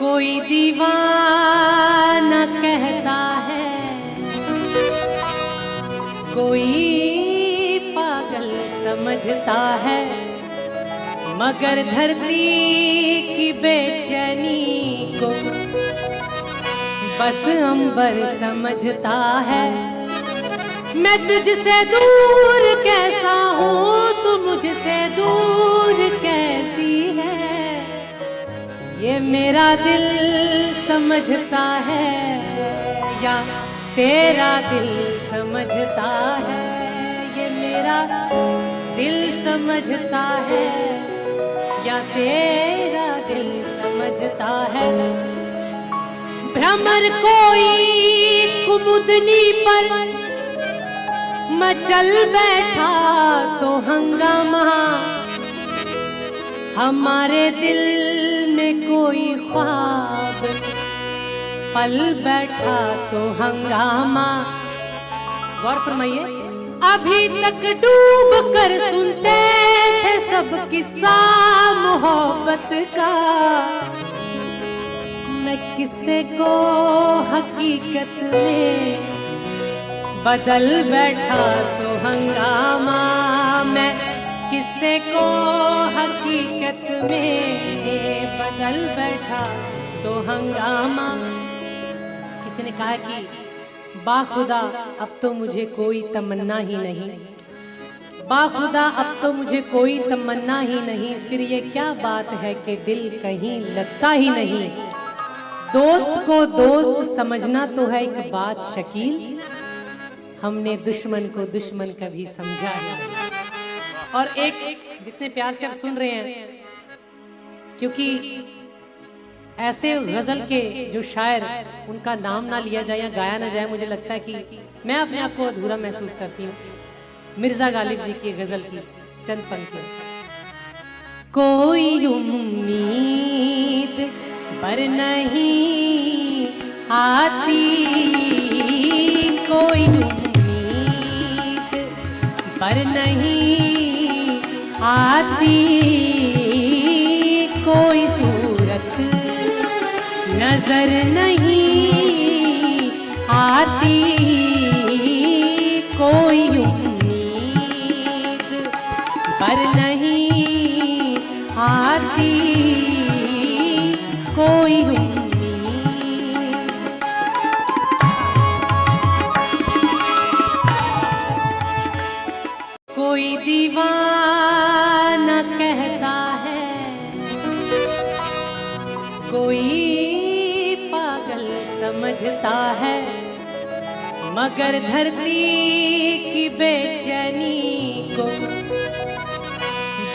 कोई दीवाना कहता है, कोई पागल समझता है, मगर धरती की बेचैनी को बस अंबर समझता है। मैं तुझसे दूर कैसा हूँ, तू मुझसे दूर कैसी है, ये मेरा दिल समझता है या तेरा दिल समझता है, ये मेरा दिल समझता है या तेरा दिल समझता है। भ्रमर कोई कुमुदनी पर मचल बैठा तो हंगामा, हमारे दिल में कोई ख्वाब पल बैठा तो हंगामा। गौर फरमाइए, अभी तक डूब कर सुनते थे सब किस्सा मोहब्बत का, मैं किस्से को हकीकत में बदल बैठा तो हंगामा, मैं किस्से को हकीकत में बदल बैठा तो हंगामा। किसी ने कहा कि बाखुदा अब तो मुझे कोई तमन्ना ही नहीं, बाखुदा अब तो मुझे कोई तमन्ना ही नहीं, फिर ये क्या बात है कि दिल कहीं लगता ही नहीं। दोस्त को दोस्त समझना तो है एक बात शकील, हमने दुश्मन को दुश्मन कभी समझा है। और एक जितने प्यार से आप सुन रहे हैं, क्योंकि ऐसे गजल के जो शायर उनका नाम ना लिया जाए या गाया ना जाए, मुझे लगता है कि मैं अपने आप को अधूरा महसूस करती हूँ। मिर्जा गालिब जी की गजल की चंद पंक्तियां। कोई उम्मीद पर नहीं आती, कोई उम्मीद पर नहीं आती, कोई सूरत नजर नहीं आती, कोई उम्मीद पर नहीं आती, कोई कोई दीवाना कहता है, कोई पागल समझता है, मगर धरती की बेचैनी को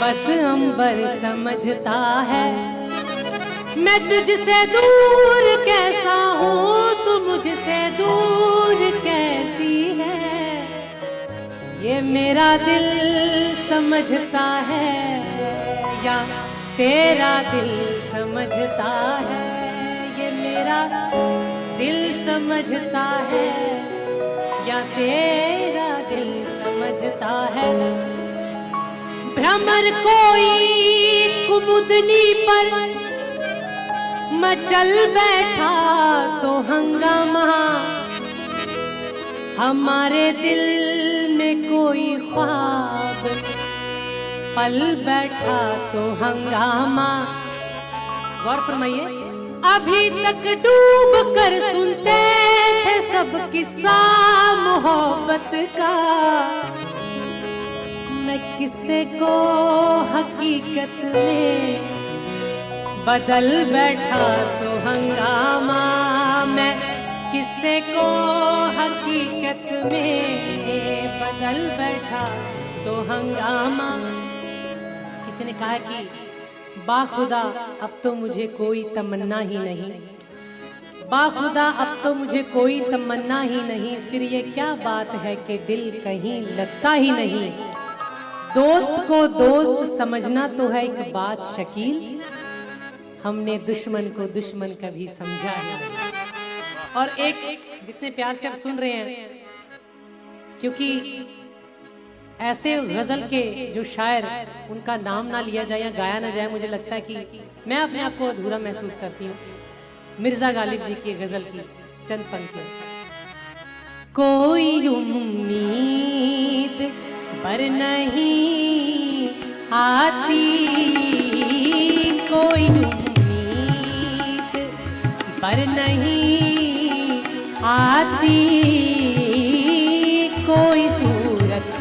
बस अंबर समझता है। मैं तुझसे दूर कैसा हूँ, तू मुझसे दूर कैसी है, ये मेरा दिल समझता है या तेरा दिल समझता है, ये मेरा दिल समझता है या तेरा दिल समझता है। भ्रमर कोई कुमुदनी पर मचल बैठा तो हंगामा, हमारे दिल में कोई ख्वाब पल बैठा तो हंगामा। गौर फरमाइए, अभी तक डूब कर सुनते थे सब किस्सा मोहब्बत का, मैं किस्से को हकीकत में बदल बैठा तो हंगामा, मैं किस्से को हकीकत में बदल बैठा तो हंगामा। किसी ने कहा कि बाखुदा अब तो मुझे कोई तमन्ना ही नहीं, बाखुदा अब तो मुझे कोई तमन्ना ही नहीं, फिर ये क्या बात है कि दिल कहीं लगता ही नहीं। दोस्त को दोस्त समझना तो है एक बात शकील, हमने दुश्मन को दुश्मन कभी समझा है। और एक जितने प्यार से आप सुन रहे हैं, क्योंकि ऐसे गजल के जो शायर उनका नाम ना लिया जाए या गाया ना जाए, मुझे लगता है कि मैं अपने आप को अधूरा महसूस करती हूँ। मिर्जा गालिब जी की गजल की चंद पंक्तियां। कोई उम्मीद पर नहीं आती, कोई उम्मीद पर नहीं आती, कोई सूरत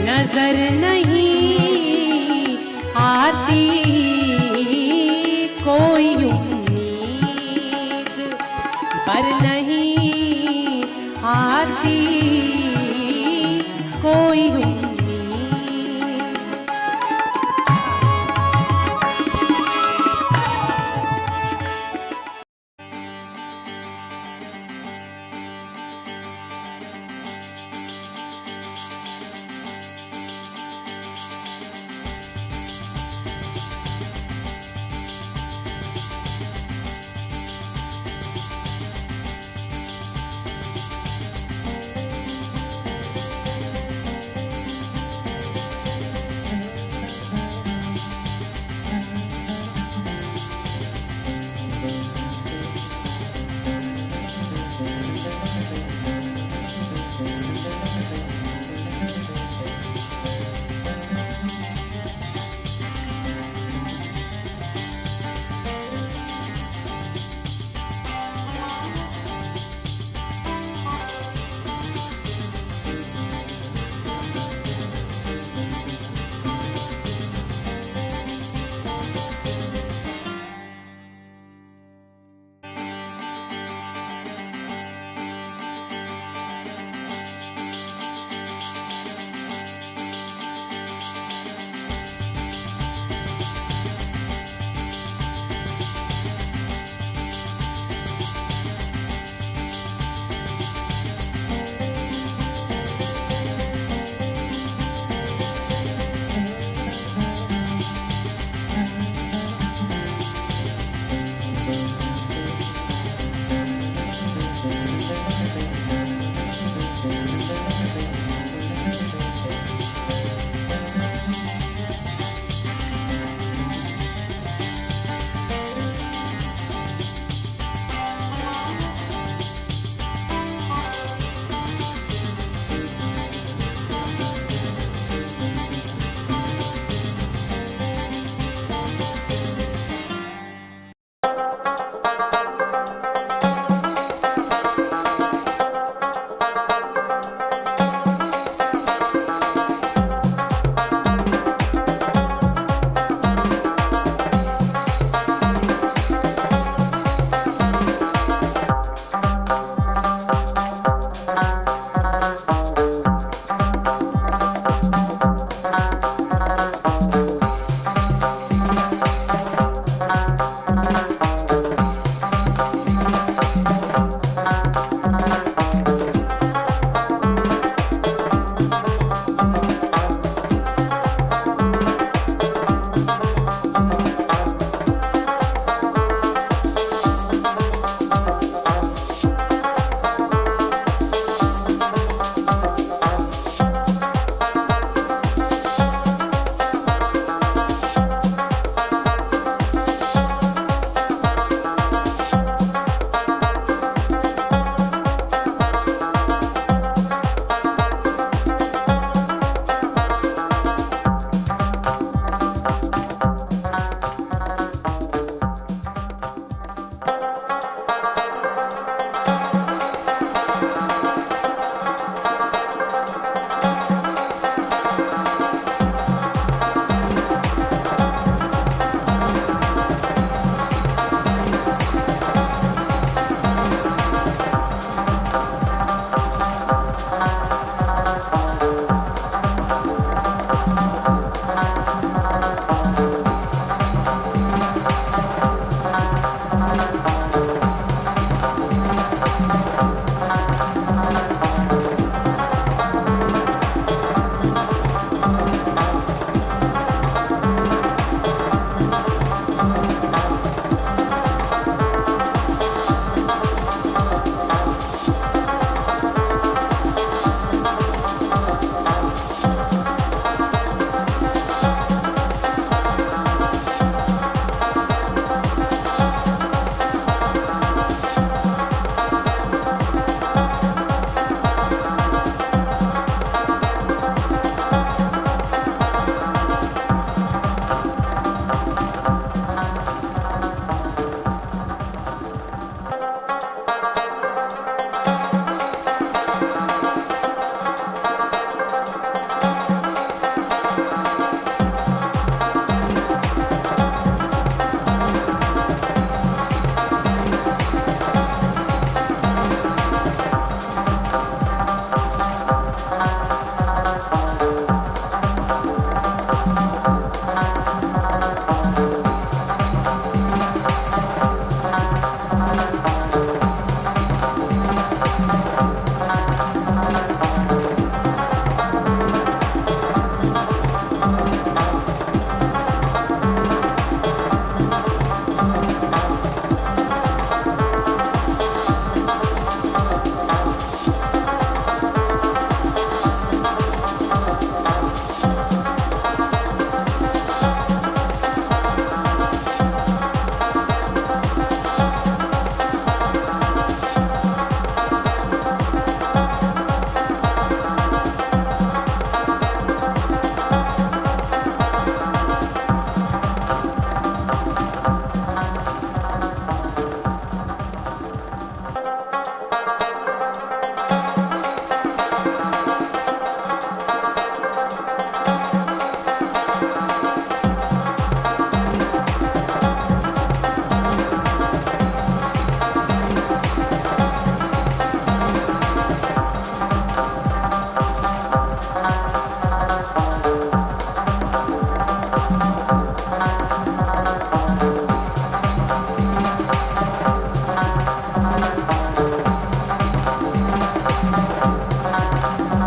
नजर नहीं आती, कोई उम्मीद पर नहीं आती, कोई उम्मीद।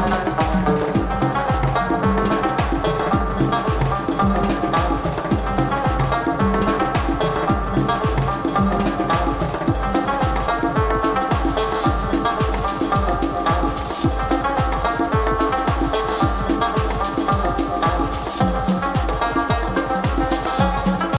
हाँ